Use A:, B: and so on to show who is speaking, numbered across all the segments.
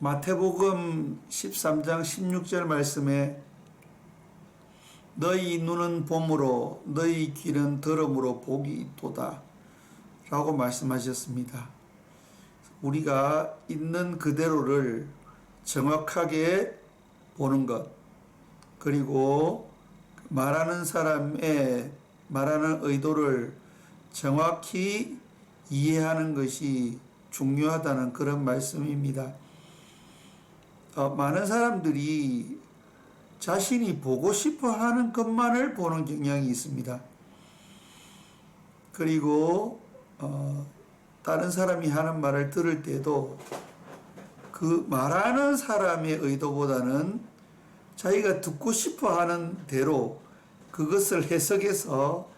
A: 마태복음 13장 16절 말씀에 너희 눈은 봄으로 너희 귀는 들음으로 복이 있도다 라고 말씀하셨습니다. 우리가 있는 그대로를 정확하게 보는 것, 그리고 말하는 사람의 말하는 의도를 정확히 이해하는 것이 중요하다는 그런 말씀입니다. 많은 사람들이 자신이 보고 싶어 하는 것만을 보는 경향이 있습니다. 그리고 다른 사람이 하는 말을 들을 때도 그 말하는 사람의 의도보다는 자기가 듣고 싶어 하는 대로 그것을 해석해서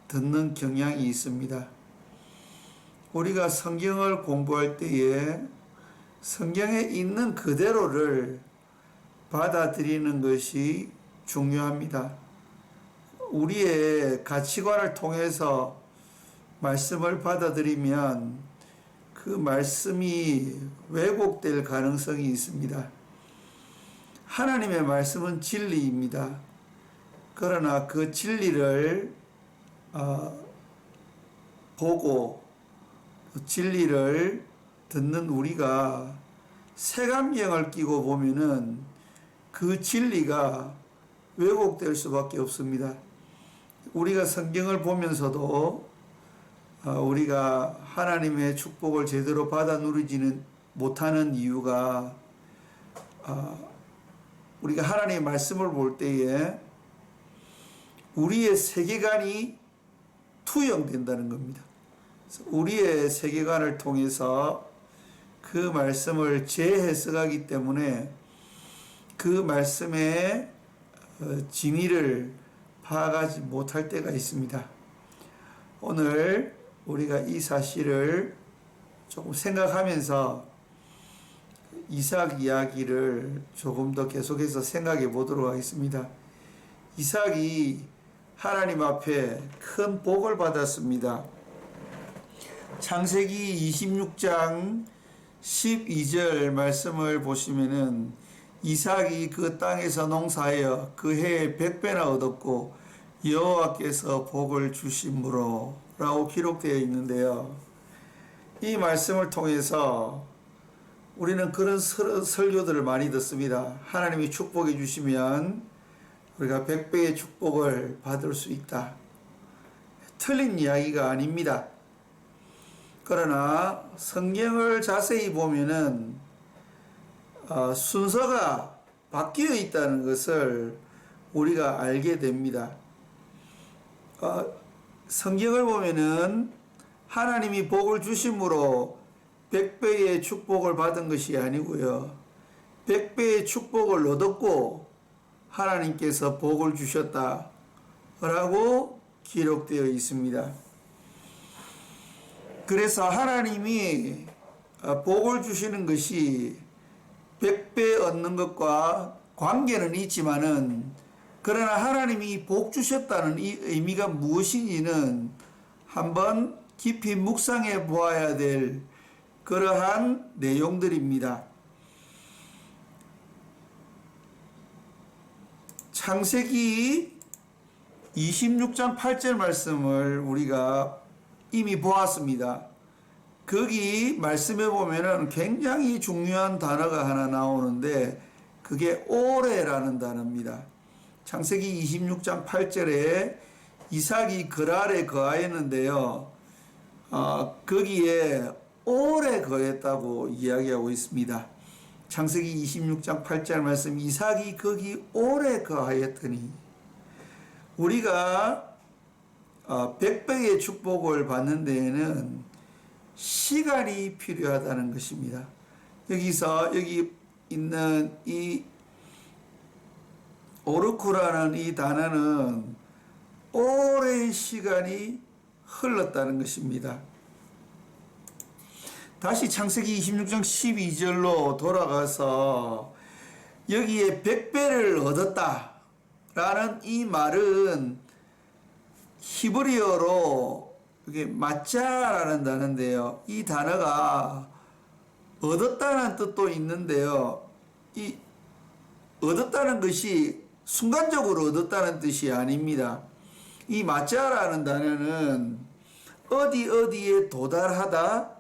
A: 듣는 경향이 있습니다. 우리가 성경을 공부할 때에 성경에 있는 그대로를 받아들이는 것이 중요합니다. 우리의 가치관을 통해서 말씀을 받아들이면 그 말씀이 왜곡될 가능성이 있습니다. 하나님의 말씀은 진리입니다. 그러나 그 진리를 보고 진리를 듣는 우리가 색안경을 끼고 보면은 그 진리가 왜곡될 수밖에 없습니다. 우리가 성경을 보면서도 우리가 하나님의 축복을 제대로 받아 누리지는 못하는 이유가 우리가 하나님의 말씀을 볼 때에 우리의 세계관이 투영된다는 겁니다. 우리의 세계관을 통해서 그 말씀을 재해석하기 때문에 그 말씀의 진위를 파악하지 못할 때가 있습니다. 오늘 우리가 이 사실을 조금 생각하면서 이삭 이야기를 조금 더 계속해서 생각해 보도록 하겠습니다. 이삭이 하나님 앞에 큰 복을 받았습니다. 창세기 26장 12절 말씀을 보시면은 이삭이 그 땅에서 농사하여 그 해에 100배나 얻었고 여호와께서 복을 주심으로 라고 기록되어 있는데요. 이 말씀을 통해서 우리는 그런 설교들을 많이 듣습니다. 하나님이 축복해 주시면 우리가 100배의 축복을 받을 수 있다. 틀린 이야기가 아닙니다. 그러나 성경을 자세히 보면은 순서가 바뀌어 있다는 것을 우리가 알게 됩니다. 성경을 보면은 하나님이 복을 주심으로 100배의 축복을 받은 것이 아니고요. 100배의 축복을 얻었고 하나님께서 복을 주셨다 라고 기록되어 있습니다. 그래서 하나님이 복을 주시는 것이 100배 얻는 것과 관계는 있지만은 그러나 하나님이 복 주셨다는 이 의미가 무엇인지는 한번 깊이 묵상해 보아야 될 그러한 내용들입니다. 창세기 26장 8절 말씀을 우리가 이미 보았습니다. 거기 말씀에 보면은 굉장히 중요한 단어가 하나 나오는데 그게 오래라는 단어입니다. 창세기 26장 8절에 이삭이 그랄에 거하였는데요. 거기에 오래 거했다고 이야기하고 있습니다. 창세기 26장 8절 말씀, 이삭이 거기 오래 거하였더니 우리가 100배의 축복을 받는 데에는 시간이 필요하다는 것입니다. 여기 있는 이 오르쿠라는 이 단어는 오랜 시간이 흘렀다는 것입니다. 다시 창세기 26장 12절로 돌아가서 여기에 100배를 얻었다 라는 이 말은 히브리어로 이게 마짜라는 단어인데요. 이 단어가 얻었다는 뜻도 있는데요. 이 얻었다는 것이 순간적으로 얻었다는 뜻이 아닙니다. 이 마짜라는 단어는 어디 어디에 도달하다,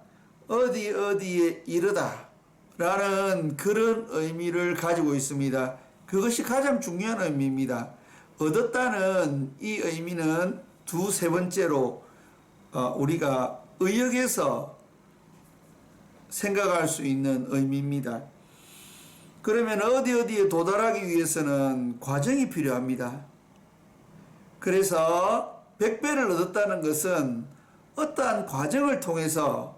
A: 어디 어디에 이르다 라는 그런 의미를 가지고 있습니다. 그것이 가장 중요한 의미입니다. 얻었다는 이 의미는 두세 번째로 우리가 의역에서 생각할 수 있는 의미입니다. 그러면 어디 어디에 도달하기 위해서는 과정이 필요합니다. 그래서 100배를 얻었다는 것은 어떠한 과정을 통해서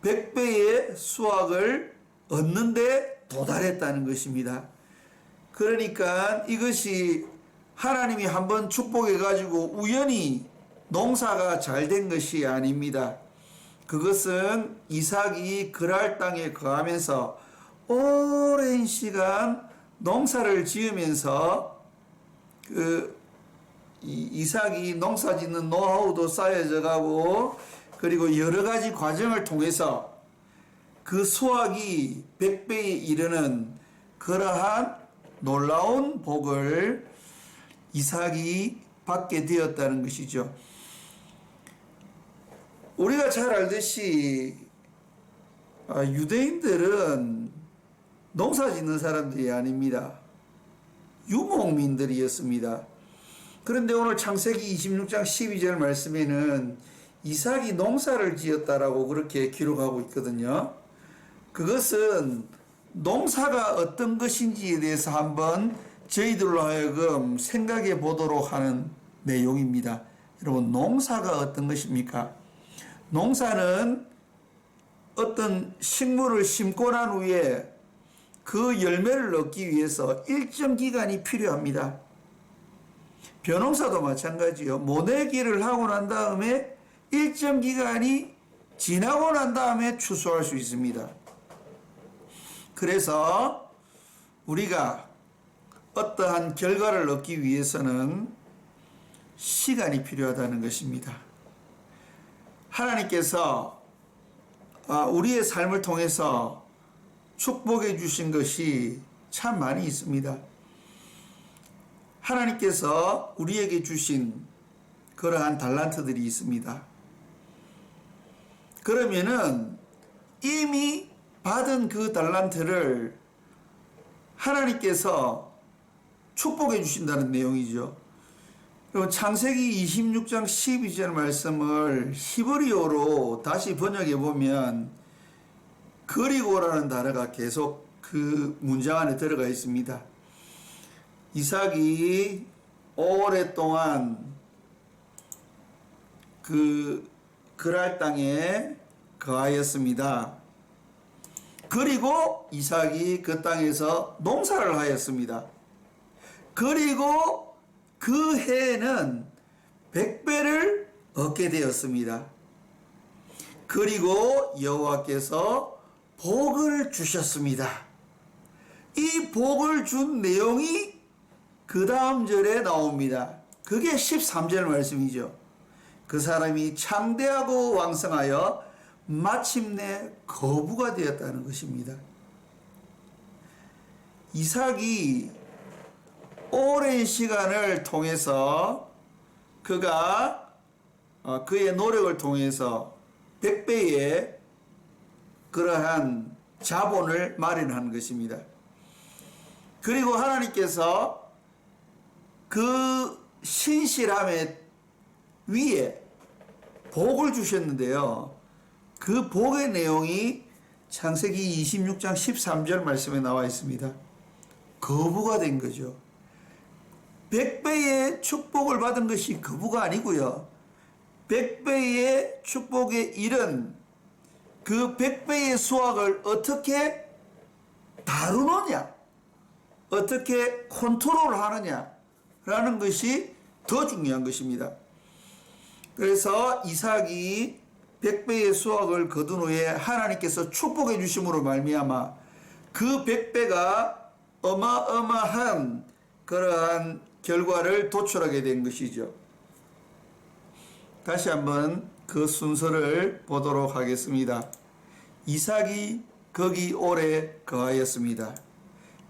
A: 100배의 수확을 얻는데 도달했다는 것입니다. 그러니까 이것이 하나님이 한번 축복해 가지고 우연히 농사가 잘 된 것이 아닙니다. 그것은 이삭이 그랄 땅에 거하면서 오랜 시간 농사를 지으면서 이삭이 농사 짓는 노하우도 쌓여져 가고, 그리고 여러 가지 과정을 통해서 그 수확이 100배에 이르는 그러한 놀라운 복을 이삭이 받게 되었다는 것이죠. 우리가 잘 알듯이 유대인들은 농사 짓는 사람들이 아닙니다. 유목민들이었습니다. 그런데 오늘 창세기 26장 12절 말씀에는 이삭이 농사를 지었다라고 그렇게 기록하고 있거든요. 그것은 농사가 어떤 것인지에 대해서 한번 저희들로 하여금 생각해 보도록 하는 내용입니다. 여러분, 농사가 어떤 것입니까? 농사는 어떤 식물을 심고 난 후에 그 열매를 얻기 위해서 일정 기간이 필요합니다. 벼농사도 마찬가지요. 모내기를 하고 난 다음에 일정 기간이 지나고 난 다음에 추수할 수 있습니다. 그래서 우리가 어떠한 결과를 얻기 위해서는 시간이 필요하다는 것입니다. 하나님께서 우리의 삶을 통해서 축복해 주신 것이 참 많이 있습니다. 하나님께서 우리에게 주신 그러한 달란트들이 있습니다. 그러면은 이미 받은 그 달란트를 하나님께서 축복해 주신다는 내용이죠. 그리고 창세기 26장 12절 말씀을 히브리어로 다시 번역해 보면 그리고라는 단어가 계속 그 문장 안에 들어가 있습니다. 이삭이 오랫동안 그랄 땅에 거하였습니다. 그리고 이삭이 그 땅에서 농사를 하였습니다. 그리고 그 해에는 100배를 얻게 되었습니다. 그리고 여호와께서 복을 주셨습니다. 이 복을 준 내용이 그 다음 절에 나옵니다. 그게 13절 말씀이죠. 그 사람이 창대하고 왕성하여 마침내 거부가 되었다는 것입니다. 이삭이 오랜 시간을 통해서 그가 그의 노력을 통해서 100배의 그러한 자본을 마련한 것입니다. 그리고 하나님께서 그 신실함의 위에 복을 주셨는데요. 그 복의 내용이 창세기 26장 13절 말씀에 나와 있습니다. 거부가 된 거죠. 100배의 축복을 받은 것이 거부가 아니고요. 100배의 축복에 이른 그 100배의 수확을 어떻게 다루느냐, 어떻게 컨트롤하느냐라는 것이 더 중요한 것입니다. 그래서 이삭이 100배의 수확을 거둔 후에 하나님께서 축복해 주심으로 말미암아 그 100배가 어마어마한 그러한 결과를 도출하게 된 것이죠. 다시 한번 그 순서를 보도록 하겠습니다. 이삭이 거기 오래 거하였습니다.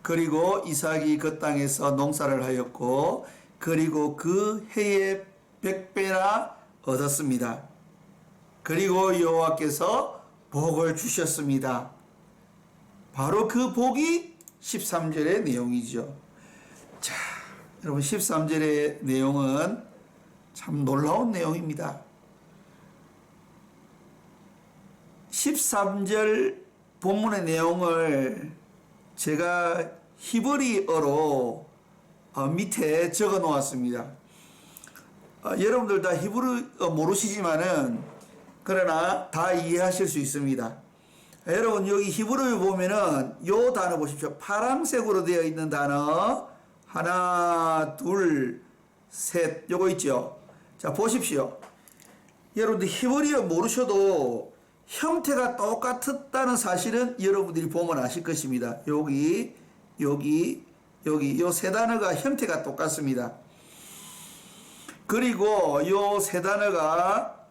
A: 그리고 이삭이 그 땅에서 농사를 하였고 그리고 그 해에 100배나 얻었습니다. 그리고 여호와께서 복을 주셨습니다. 바로 그 복이 13절의 내용이죠. 자, 여러분 13절의 내용은 참 놀라운 내용입니다. 13절 본문의 내용을 제가 히브리어로 밑에 적어 놓았습니다. 여러분들 다 히브리어 모르시지만은 그러나 다 이해하실 수 있습니다. 여러분 여기 히브리어에 보면은 요 단어 보십시오. 파란색으로 되어 있는 단어 하나 둘 셋 요거 있죠. 자 보십시오. 여러분들 히브리어 모르셔도 형태가 똑같았다는 사실은 여러분들이 보면 아실 것입니다. 여기 요 세 단어가 형태가 똑같습니다. 그리고 요 세 단어가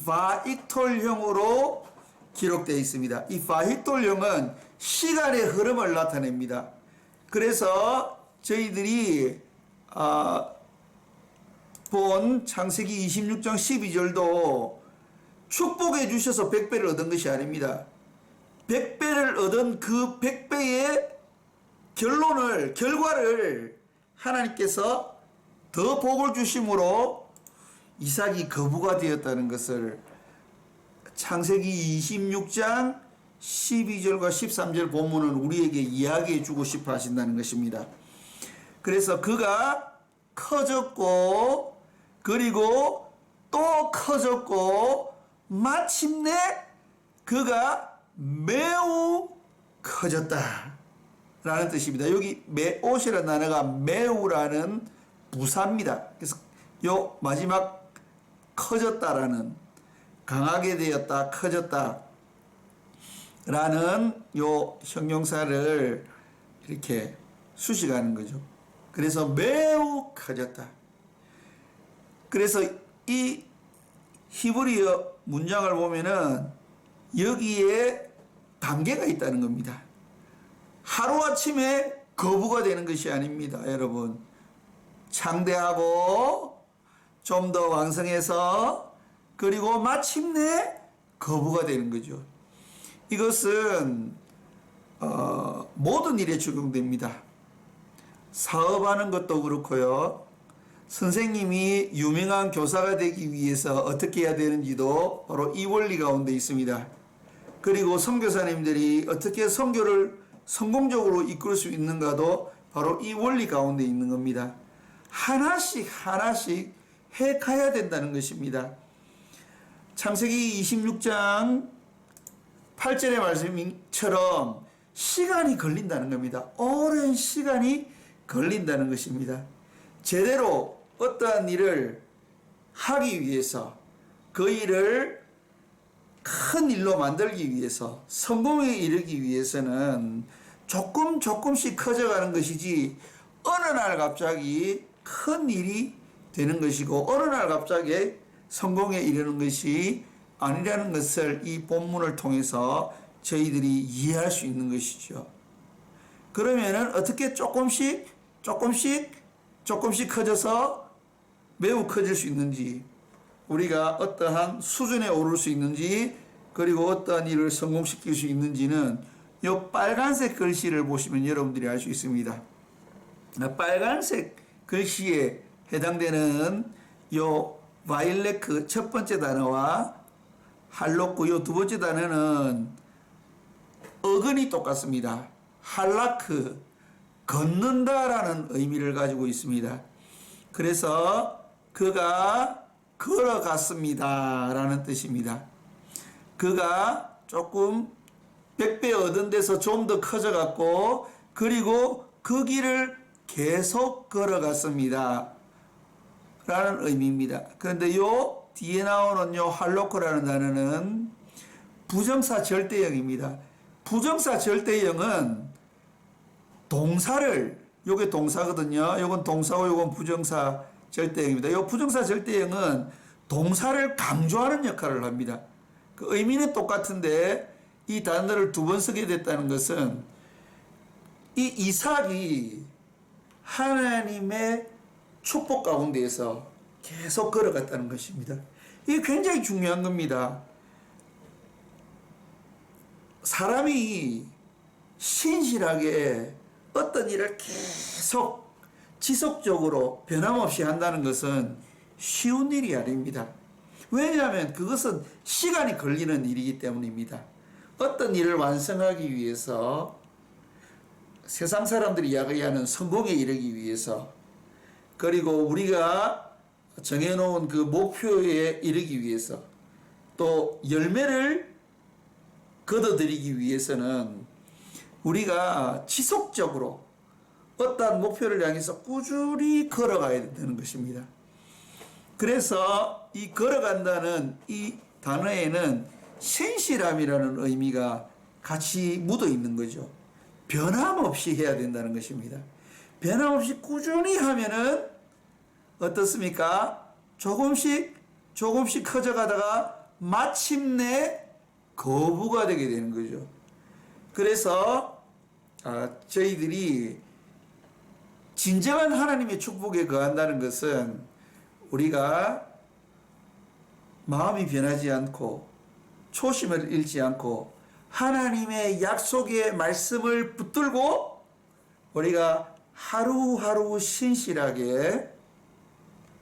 A: 바익톨형으로 기록되어 있습니다. 이 바익톨형은 시간의 흐름을 나타냅니다. 그래서 저희들이 본 창세기 26장 12절도 축복해 주셔서 100배를 얻은 것이 아닙니다. 100배를 얻은 그 100배의 결과를 하나님께서 더 복을 주심으로 이삭이 거부가 되었다는 것을 창세기 26장 12절과 13절 본문은 우리에게 이야기해 주고 싶어 하신다는 것입니다. 그래서 그가 커졌고 그리고 또 커졌고 마침내 그가 매우 커졌다 라는 뜻입니다. 여기 매옷이라는 단어가 매우라는 부사입니다. 그래서 요 마지막 커졌다라는 강하게 되었다 커졌다 라는 요 형용사를 이렇게 수식하는 거죠. 그래서 매우 커졌다. 그래서 이 히브리어 문장을 보면은 여기에 단계가 있다는 겁니다. 하루아침에 거부가 되는 것이 아닙니다. 여러분 창대하고 좀 더 왕성해서 그리고 마침내 거부가 되는 거죠. 이것은 모든 일에 적용됩니다. 사업하는 것도 그렇고요. 선생님이 유명한 교사가 되기 위해서 어떻게 해야 되는지도 바로 이 원리 가운데 있습니다. 그리고 선교사님들이 어떻게 선교를 성공적으로 이끌 수 있는가도 바로 이 원리 가운데 있는 겁니다. 하나씩 해 가야 된다는 것입니다. 창세기 26장 8절의 말씀처럼 시간이 걸린다는 겁니다. 오랜 시간이 걸린다는 것입니다. 제대로 어떠한 일을 하기 위해서 그 일을 큰 일로 만들기 위해서 성공에 이르기 위해서는 조금씩 커져가는 것이지 어느 날 갑자기 큰 일이 되는 것이고 어느 날 갑자기 성공에 이르는 것이 아니라는 것을 이 본문을 통해서 저희들이 이해할 수 있는 것이죠. 그러면은 어떻게 조금씩 커져서 매우 커질 수 있는지, 우리가 어떠한 수준에 오를 수 있는지, 그리고 어떠한 일을 성공시킬 수 있는지는 이 빨간색 글씨를 보시면 여러분들이 알 수 있습니다. 빨간색 글씨에 해당되는 요 바일레크 첫 번째 단어와 할로크 요 두 번째 단어는 어근이 똑같습니다. 할라크 걷는다라는 의미를 가지고 있습니다. 그래서 그가 걸어갔습니다 라는 뜻입니다. 그가 조금 100배 얻은 데서 좀 더 커져갔고 그리고 그 길을 계속 걸어갔습니다 라는 의미입니다. 그런데 요 뒤에 나오는 요 할로코라는 단어는 부정사 절대형입니다. 부정사 절대형은 동사를, 요게 동사거든요. 요건 동사고 요건 부정사 절대형입니다. 요 부정사 절대형은 동사를 강조하는 역할을 합니다. 그 의미는 똑같은데 이 단어를 두 번 쓰게 됐다는 것은 이 이삭이 하나님의 축복 가운데에서 계속 걸어갔다는 것입니다. 이게 굉장히 중요한 겁니다. 사람이 신실하게 어떤 일을 계속 지속적으로 변함없이 한다는 것은 쉬운 일이 아닙니다. 왜냐하면 그것은 시간이 걸리는 일이기 때문입니다. 어떤 일을 완성하기 위해서 세상 사람들이 이야기하는 성공에 이르기 위해서 그리고 우리가 정해놓은 그 목표에 이르기 위해서 또 열매를 거둬들이기 위해서는 우리가 지속적으로 어떠한 목표를 향해서 꾸준히 걸어가야 되는 것입니다. 그래서 이 걸어간다는 이 단어에는 신실함이라는 의미가 같이 묻어 있는 거죠. 변함없이 해야 된다는 것입니다. 변함없이 꾸준히 하면은 어떻습니까? 조금씩 커져가다가 마침내 거부가 되게 되는 거죠. 그래서 저희들이 진정한 하나님의 축복에 거한다는 것은 우리가 마음이 변하지 않고 초심을 잃지 않고 하나님의 약속의 말씀을 붙들고 우리가 하루하루 신실하게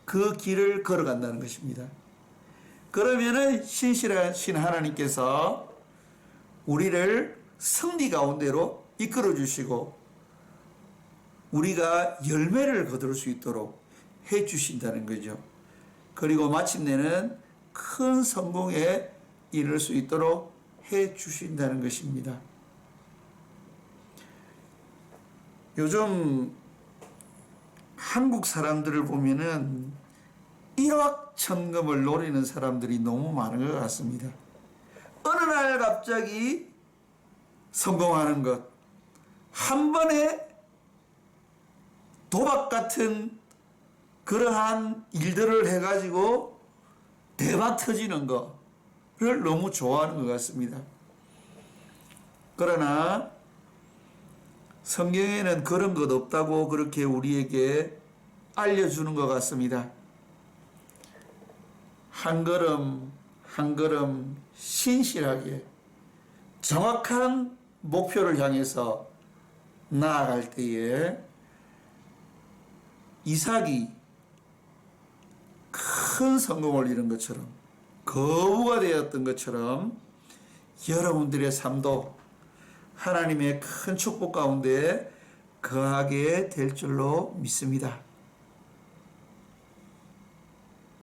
A: 그 길을 걸어간다는 것입니다. 그러면은 신실하신 하나님께서 우리를 승리 가운데로 이끌어 주시고 우리가 열매를 거둘 수 있도록 해 주신다는 거죠. 그리고 마침내는 큰 성공에 이를 수 있도록 해 주신다는 것입니다. 요즘 한국 사람들을 보면은 일확천금을 노리는 사람들이 너무 많은 것 같습니다. 어느 날 갑자기 성공하는 것, 한 번에 도박 같은 그러한 일들을 해가지고 대박 터지는 거를 너무 좋아하는 것 같습니다. 그러나 성경에는 그런 것 없다고 그렇게 우리에게 알려주는 것 같습니다. 한 걸음 한 걸음 신실하게 정확한 목표를 향해서 나아갈 때에 이삭이 큰 성공을 이룬 것처럼 거부가 되었던 것처럼 여러분들의 삶도 하나님의 큰 축복 가운데 거하게 될 줄로 믿습니다.